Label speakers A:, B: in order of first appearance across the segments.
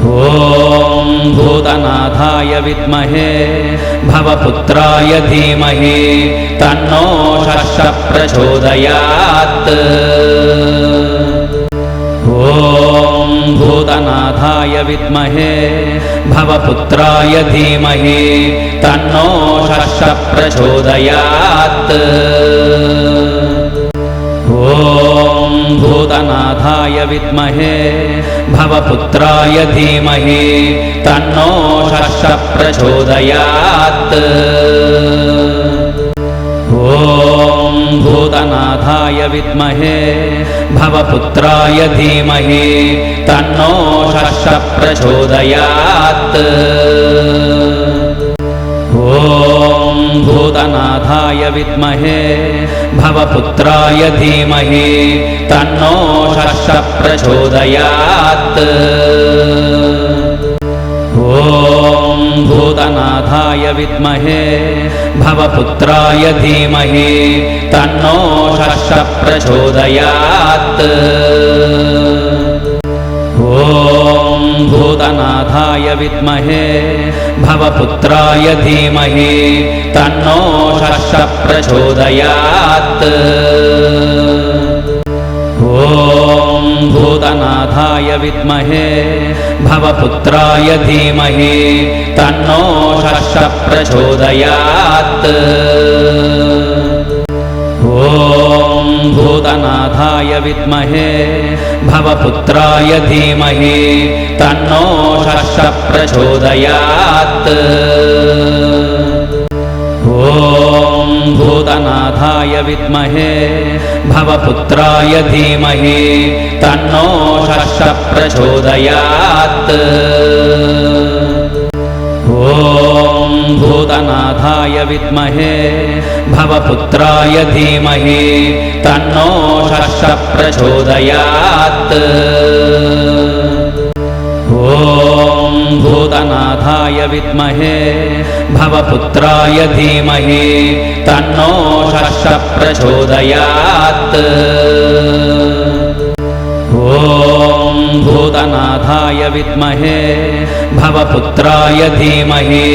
A: ॐ भूतनाथाय विद्महे भवपुत्राय धीमहि तन्नो षष्ठः प्रचोदयात्। ॐ भूतनाथाय विद्महे भवपुत्राय धीमहि तन्नो षष्ठः प्रचोदयात्। ॐ भूतनाथाय विद्महे भवपुत्राय धीमहि तन्नो षष्ठः प्रचोदयात्। ॐ भूतनाथाय विद्महे भवपुत्राय धीमहि तन्नो षष्ठः प्रचोदयात्। ॐ भूतनाथाय विद्महे भवपुत्राय धीमहि तन्नो षष्ठः प्रचोदयात्। ॐ भूतनाथाय विद्महे भवपुत्राय धीमहि तन्नो षष्ठः प्रचोदयात्। ॐ भूतनाथाय विद्महे भवपुत्राय धीमहि तन्नो षष्ठः प्रचोदयात्। ॐ भूतनाथाय विद्महे भवपुत्राय धीमहि तन्नो षष्ठः प्रचोदयात्। ॐ भूतनाथाय विद्महे भवपुत्राय धीमहि तन्नो षष्ठः प्रचोदयात्। ॐ भूतनाथाय विद्महे भवपुत्राय धीमहि तन्नो षष्ठः प्रचोदयात्। ॐ भूतनाथाय विद्महे भवपुत्राय धीमहि तन्नो षष्ठः प्रचोदयात्। ॐ भूतनाथाय विद्महे भवपुत्राय धीमहि तन्नो षष्ठः प्रचोदयात्। ॐ भूतनाथाय विद्महे भवपुत्राय धीमहि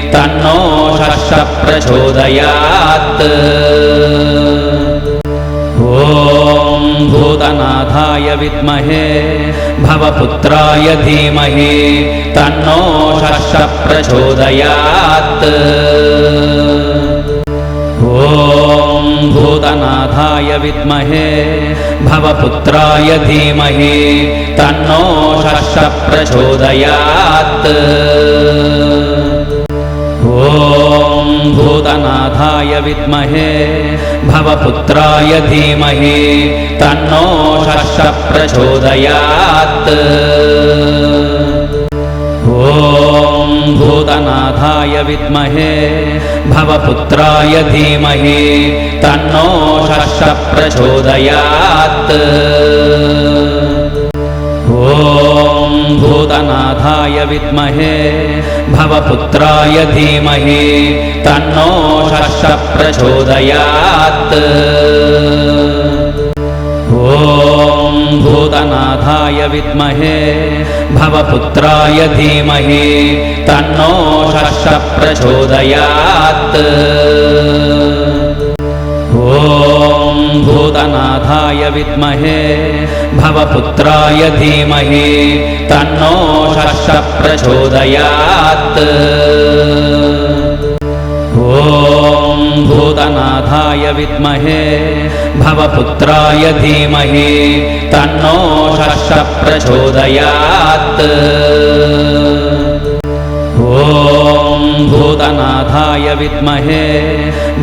A: तन्नो षष्ठः प्रचोदयात्। ॐ भूतनाथाय विद्महे भवपुत्राय धीमहि तन्नो षष्ठः प्रचोदयात्। ॐ भूतनाथाय विद्महे भवपुत्राय धीमहि तन्नो षष्ठः प्रचोदयात्। ॐ भूतनाथाय विद्महे भवपुत्राय धीमहि तन्नो षष्ठः प्रचोदयात्। ॐ भूतनाथाय विद्महे भवपुत्राय धीमहि तन्नो षष्ठः प्रचोदयात्। ॐ भूतनाथाय विद्महे भवपुत्राय धीमहि तन्नो षष्ठः प्रचोदयात्। ॐ भूतनाथाय विद्महे भवपुत्राय धीमहि तन्नो षष्ठः प्रचोदयात्। ॐ भूतनाथाय विद्महे भवपुत्राय धीमहि तन्नो षष्ठः प्रचोदयात्। ॐ भूतनाथाय विद्महे भवपुत्राय धीमहि तन्नो षष्ठः प्रचोदयात्। ॐ भूतनाथाय विद्महे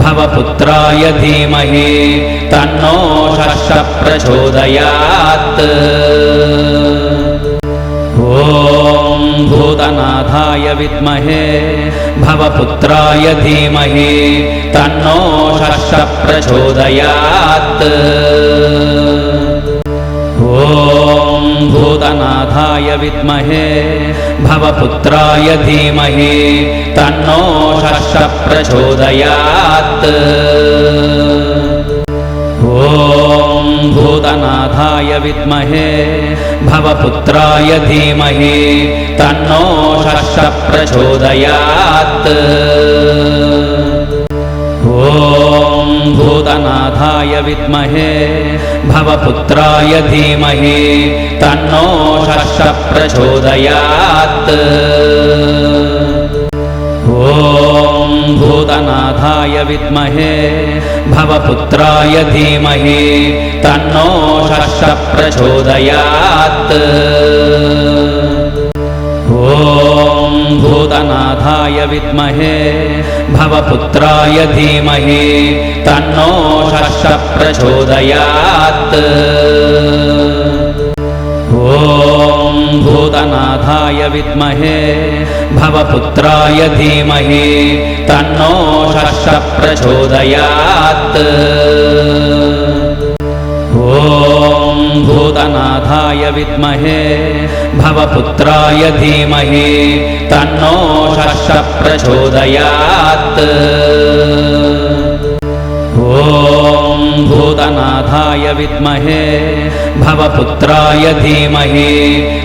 A: भवपुत्राय धीमहि तन्नो षष्ठः प्रचोदयात्। ॐ भूतनाथाय विद्महे भवपुत्राय धीमहि तन्नो षष्ठः प्रचोदयात्। ॐ भूतनाथाय विद्महे भवपुत्राय धीमहि तन्नो षष्ठः प्रचोदयात्। ॐ भूतनाथाय विद्महे भवपुत्राय धीमहि तन्नो षष्ठः प्रचोदयात्। ॐ भूतनाथाय विद्महे भवपुत्राय धीमहि तन्नो षष्ठः प्रचोदयात्। ॐ भूतनाथाय विद्महे भवपुत्राय धीमहि तन्नो षष्ठः प्रचोदयात्। ॐ भूतनाथाय विद्महे भवपुत्राय धीमहि तन्नो षष्ठः प्रचोदयात्। ॐ भूतनाथाय विद्महे भवपुत्राय धीमहि तन्नो षष्ठः प्रचोदयात्। ॐ भूतनाथाय विद्महे भवपुत्राय धीमहि तन्नो षष्ठः प्रचोदयात्। ॐ भूतनाथाय विद्महे भवपुत्राय धीमहि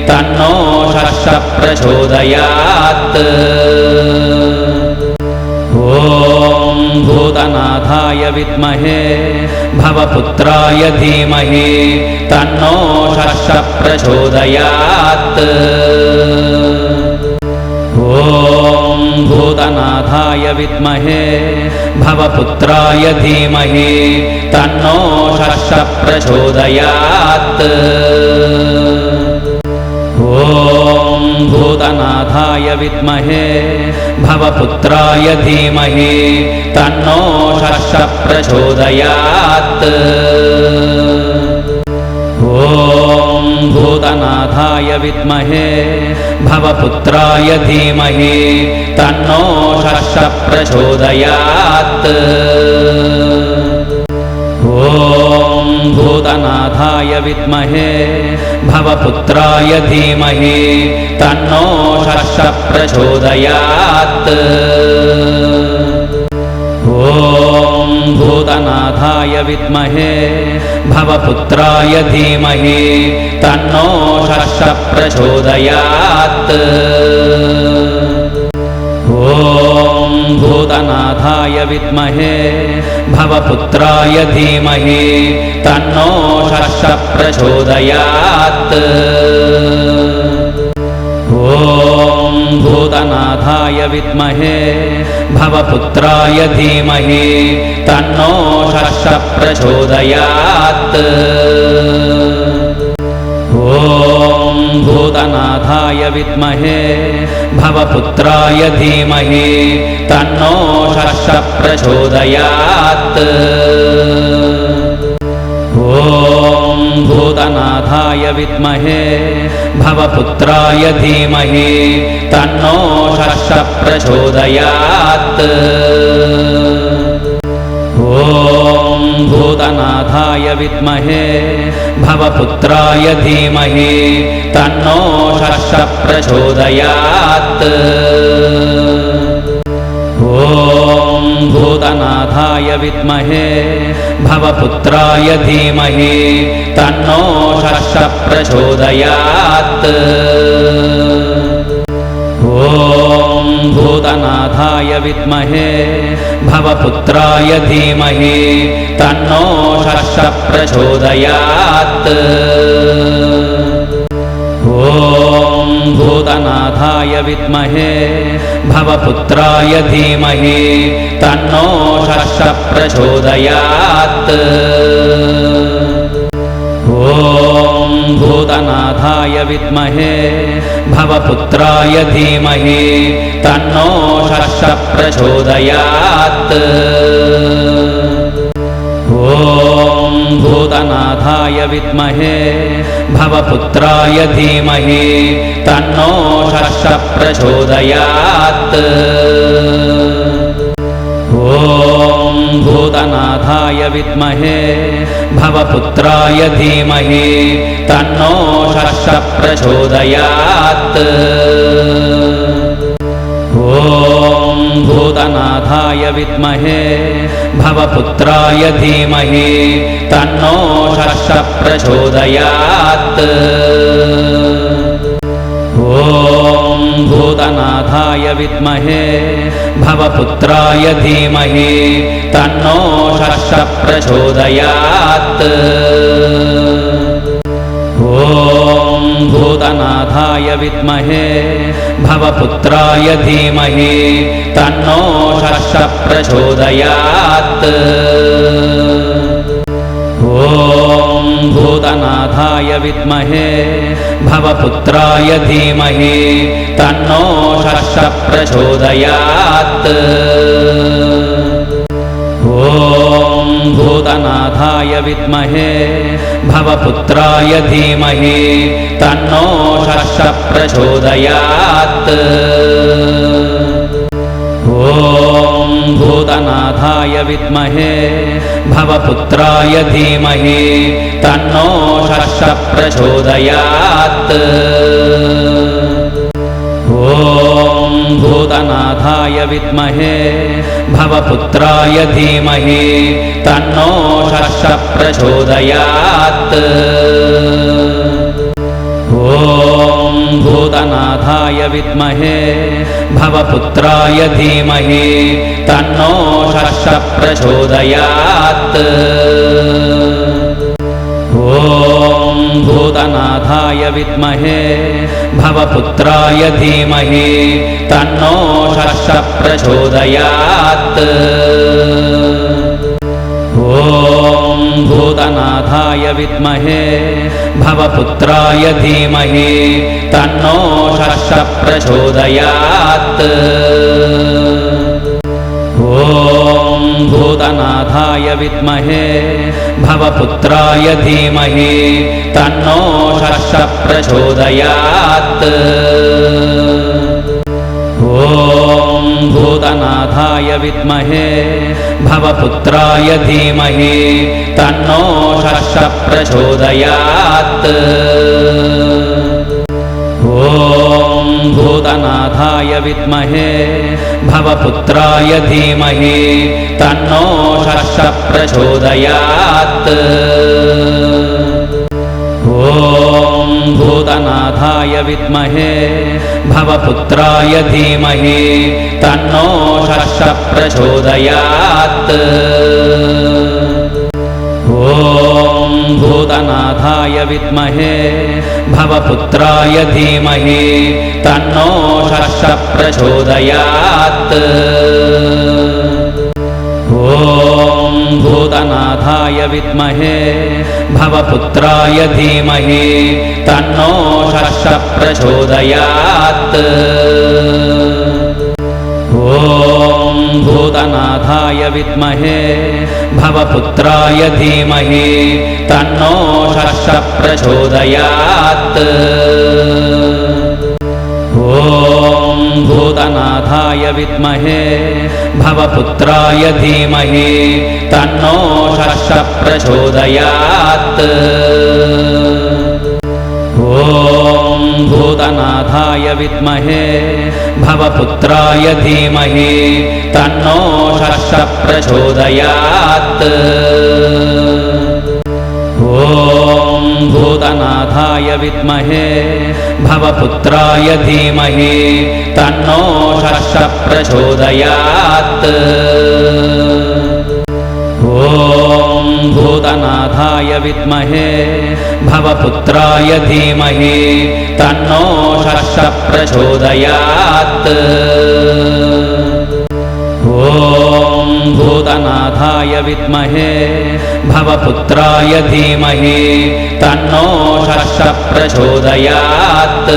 A: तन्नो षष्ठः प्रचोदयात्। ॐ भूतनाथाय विद्महे भवपुत्राय धीमहि तन्नो षष्ठः प्रचोदयात्। ॐ भूतनाथाय विद्महे भवपुत्राय धीमहि तन्नो षष्ठः प्रचोदयात्। ॐ भूतनाथाय विद्महे भवपुत्राय धीमहि तन्नो षष्ठः प्रचोदयात्। ॐ भूतनाथाय विद्महे भवपुत्राय धीमहि तन्नो षष्ठः प्रचोदयात्। ॐ भूतनाथाय विद्महे भवपुत्राय धीमहि तन्नो षष्ठः प्रचोदयात्। ॐ भूतनाथाय विद्महे भवपुत्राय धीमहि तन्नो षष्ठः प्रचोदयात्। ॐ भूतनाथाय विद्महे भवपुत्राय धीमहि तन्नो षष्ठः प्रचोदयात्। ॐ भूतनाथाय विद्महे भवपुत्राय धीमहि तन्नो षष्ठः प्रचोदयात्। ॐ भूतनाथाय विद्महे भवपुत्राय धीमहि तन्नो षष्ठः प्रचोदयात्। ॐ भूतनाथाय विद्महे भवपुत्राय धीमहि तन्नो षष्ठः प्रचोदयात्। ॐ भूतनाथाय विद्महे भवपुत्राय धीमहि तन्नो षष्ठः प्रचोदयात्। ॐ भूतनाथाय विद्महे भवपुत्राय धीमहि तन्नो षष्ठः प्रचोदयात्। ॐ भूतनाथाय विद्महे भवपुत्राय धीमहि तन्नो षष्ठः प्रचोदयात्। ॐ भूतनाथाय विद्महे भवपुत्राय धीमहि तन्नो षष्ठः प्रचोदयात्। ॐ भूतनाथाय विद्महे भवपुत्राय धीमहि तन्नो षष्ठः प्रचोदयात्। ॐ भूतनाथाय विद्महे भवपुत्राय धीमहि तन्नो षष्ठः प्रचोदयात्। ॐ भूतनाथाय विद्महे भवपुत्राय धीमहि तन्नो षष्ठः प्रचोदयात्। ॐ भूतनाथाय भूतनाथाय विद्महे भवपुत्राय धीमहि तन्नो षष्ठः प्रचोदयात्। ॐ भूतनाथाय विद्महे भवपुत्राय धीमहि तन्नो षष्ठः प्रचोदयात्। ॐ भूतनाथाय विद्महे भवपुत्राय धीमहि तन्नो षष्ठः प्रचोदयात्। ॐ भूतनाथाय विद्महे भवपुत्राय धीमहि तन्नो षष्ठः प्रचोदयात्। ॐ भूतनाथाय विद्महे भवपुत्राय धीमहि तन्नो षष्ठः प्रचोदयात्। ॐ भूतनाथाय विद्महे भवपुत्राय धीमहि तन्नो षष्ठः प्रचोदयात्। ॐ भूतनाथाय विद्महे भवपुत्राय धीमहि तन्नो षष्ठः प्रचोदयात्। ॐ भूतनाथाय विद्महे भवपुत्राय धीमहि तन्नो षष्ठः प्रचोदयात्। ॐ भूतनाथाय विद्महे भवपुत्राय धीमहि तन्नो षष्ठः प्रचोदयात्। ॐ भूतनाथाय विद्महे भवपुत्राय धीमहि तन्नो षष्ठः प्रचोदयात्। ॐ भूतनाथाय विद्महे भवपुत्राय धीमहि तन्नो षष्ठः प्रचोदयात्। ॐ भूतनाथाय विद्महे भवपुत्राय धीमहि तन्नो षष्ठः प्रचोदयात्। ॐ भूतनाथाय विद्महे भवपुत्राय धीमहि तन्नो षष्ठः प्रचोदयात्। ॐ भूतनाथाय विद्महे भवपुत्राय धीमहि तन्नो षष्ठः प्रचोदयात्। ॐ भूतनाथाय विद्महे भवपुत्राय धीमहि तन्नो षष्ठः प्रचोदयात्। ॐ भूतनाथाय विद्महे भवपुत्राय धीमहि तन्नो षष्ठः प्रचोदयात्। ॐ भूतनाथाय विद्महे भवपुत्राय धीमहि तन्नो षष्ठः प्रचोदयात्। ॐ भूतनाथाय विद्महे भवपुत्राय धीमहि तन्नो षष्ठः प्रचोदयात्। ॐ भूतनाथाय विद्महे भवपुत्राय धीमहि तन्नो षष्ठः प्रचोदयात्। ॐ भूतनाथाय विद्महे भवपुत्राय धीमहि तन्नो षष्ठः प्रचोदयात्। ॐ भूतनाथाय विद्महे भवपुत्राय धीमहि तन्नो षष्ठः प्रचोदयात्। ॐ भूतनाथाय विद्महे भवपुत्राय धीमहि तन्नो षष्ठः प्रचोदयात्।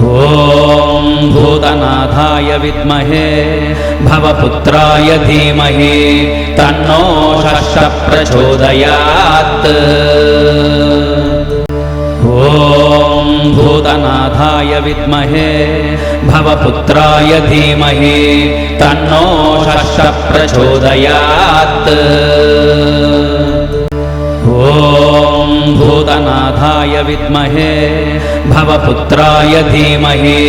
A: ॐ भूतनाथाय विद्महे भवपुत्राय धीमहि तन्नो षष्ठः प्रचोदयात्। ॐ भूतनाथाय विद्महे भवपुत्राय धीमहि तन्नो षष्ठः प्रचोदयात्। ॐ भूतनाथाय विद्महे भवपुत्राय धीमहि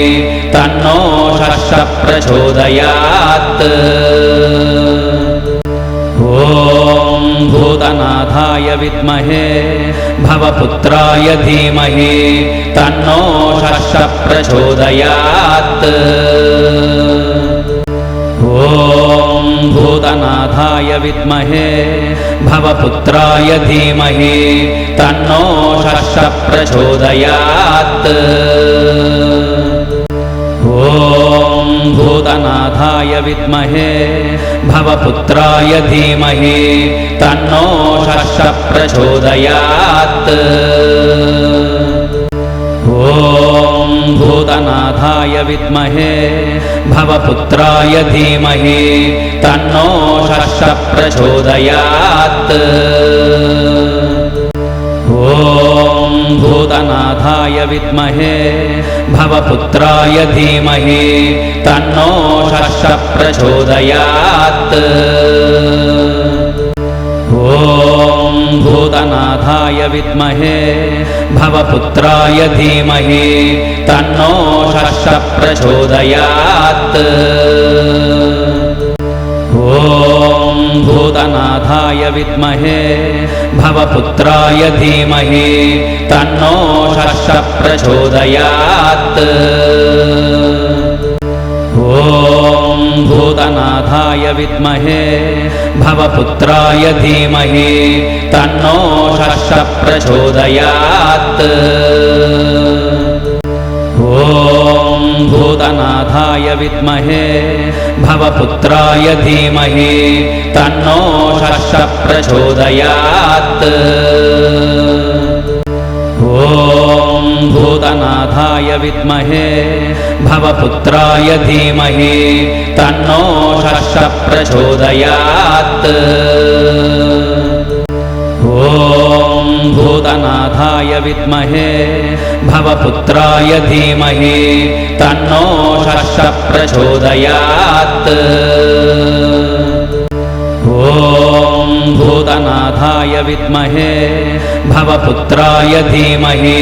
A: तन्नो षष्ठः प्रचोदयात्। ॐ भूतनाथाय विद्महे भवपुत्राय धीमहि तन्नो षष्ठः प्रचोदयात्। ॐ भूतनाथाय विद्महे भवपुत्राय धीमहि तन्नो षष्ठः प्रचोदयात्। ॐ भूतनाथाय विद्महे भवपुत्राय धीमहि तन्नो षष्ठः प्रचोदयात्। ॐ भूतनाथाय विद्महे भवपुत्राय धीमहि तन्नो षष्ठः प्रचोदयात्। ॐ भूतनाथाय विद्महे भवपुत्राय धीमहि तन्नो षष्ठः प्रचोदयात्। ॐ भूतनाथाय विद्महे भवपुत्राय धीमहि तन्नो षष्ठः प्रचोदयात्। ॐ भूतनाथाय विद्महे भवपुत्राय धीमहि तन्नो षष्ठः प्रचोदयात्। ॐ भूतनाथाय विद्महे भवपुत्राय धीमहि तन्नो षष्ठः प्रचोदयात्। ॐ भूतनाथाय विद्महे भवपुत्राय धीमहि तन्नो षष्ठः प्रचोदयात्। ॐ भूतनाथाय विद्महे भवपुत्राय धीमहि तन्नो षष्ठः प्रचोदयात्। ॐ भूतनाथाय विद्महे भवपुत्राय धीमहि तन्नो षष्ठः प्रचोदयात्। ॐ भूतनाथाय विद्महे भवपुत्राय धीमहि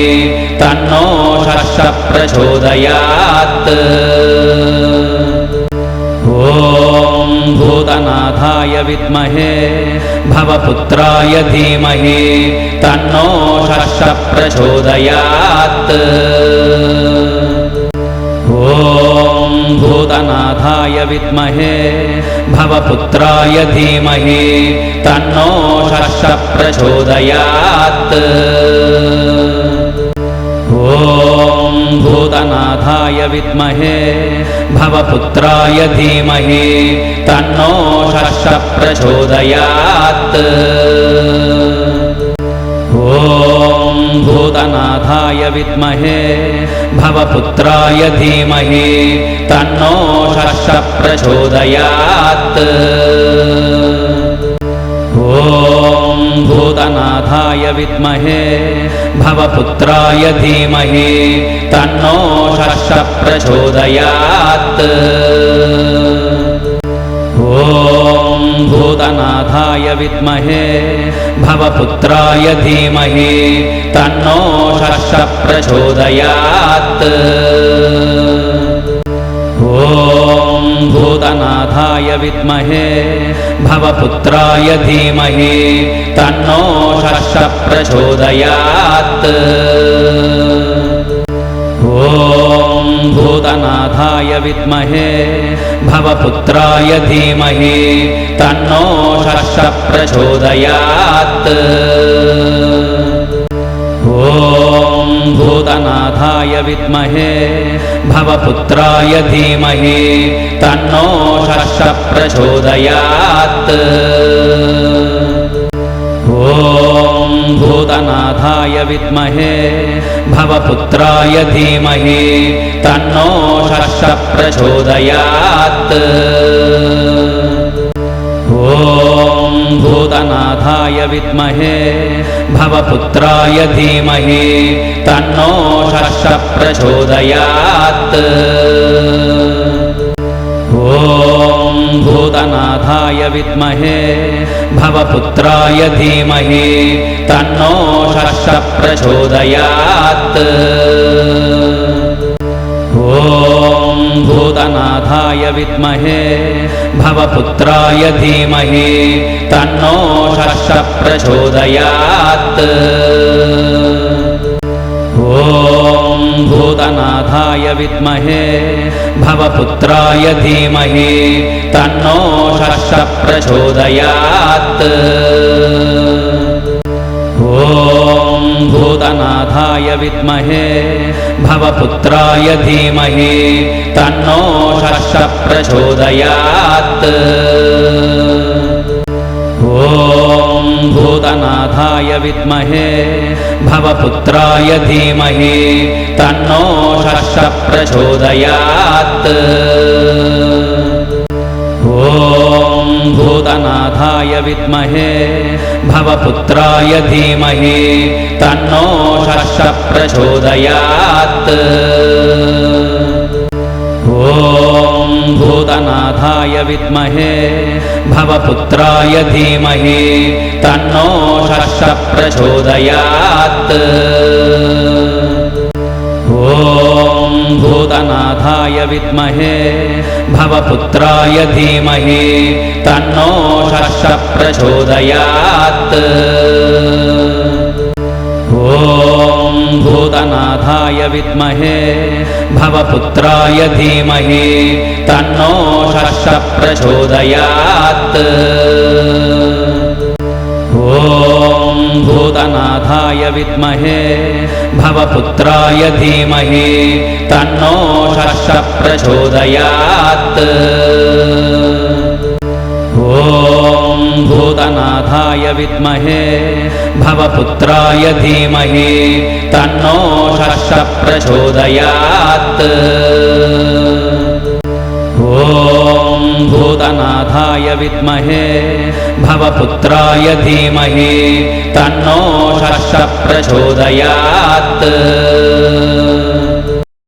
A: तन्नो षष्ठः प्रचोदयात्। ॐ भूतनाथाय विद्महे भवपुत्राय धीमहि तन्नो षष्ठः प्रचोदयात्। ॐ भूतनाथाय विद्महे भवपुत्राय धीमहि तन्नो षष्ठः प्रचोदयात्। ॐ भूतनाथाय विद्महे भवपुत्राय धीमहि तन्नो षष्ठः प्रचोदयात्। ॐ भूतनाथाय विद्महे भवपुत्राय धीमहि तन्नो षष्ठः प्रचोदयात्। ॐ भूतनाथाय विद्महे भवपुत्राय धीमहि तन्नो षष्ठः प्रचोदयात्। ॐ भूतनाथाय विद्महे भवपुत्राय धीमहि तन्नो षष्ठः प्रचोदयात्। ॐ भूतनाथाय विद्महे भवपुत्राय धीमहि तन्नो षष्ठः प्रचोदयात्। ॐ भूतनाथाय विद्महे भवपुत्राय धीमहि तन्नो षष्ठः प्रचोदयात्। ॐ भूतनाथाय विद्महे भवपुत्राय धीमहि तन्नो षष्ठः प्रचोदयात्। ॐ भूतनाथाय विद्महे भवपुत्राय धीमहि तन्नो षष्ठः प्रचोदयात्। ॐ भूतनाथाय विद्महे भवपुत्राय धीमहि तन्नो षष्ठः प्रचोदयात्। ॐ भूतनाथाय विद्महे भवपुत्राय धीमहि तन्नो षष्ठः प्रचोदयात्। ॐ भूतनाथाय विद्महे भवपुत्राय धीमहि तन्नो षष्ठः प्रचोदयात्। ॐ भूतनाथाय विद्महे भवपुत्राय धीमहि तन्नो षष्ठः प्रचोदयात्। ॐ भूतनाथाय विद्महे भवपुत्राय धीमहि तन्नो षष्ठः प्रचोदयात्। ॐ भूतनाथाय विद्महे भवपुत्राय धीमहि तन्नो षष्ठः प्रचोदयात्। ॐ भूतनाथाय विद्महे भवपुत्राय धीमहि तन्नो षष्ठः प्रचोदयात्। ॐ भूतनाथाय विद्महे भवपुत्राय धीमहि तन्नो षष्ठः प्रचोदयात्। ॐ भूतनाथाय विद्महे भवपुत्राय धीमहि तन्नो षष्ठः प्रचोदयात्। ॐ भूतनाथाय विद्महे भवपुत्राय धीमहि तन्नो षष्ठः प्रचोदयात्। ॐ भूतनाथाय विद्महे भवपुत्राय धीमहि तन्नो षष्ठः प्रचोदयात्। ॐ भूतनाथाय विद्महे भवपुत्राय धीमहि तन्नो षष्ठः प्रचोदयात्। ॐ भूतनाथाय विद्महे भवपुत्राय धीमहि तन्नो षष्ठः प्रचोदयात्।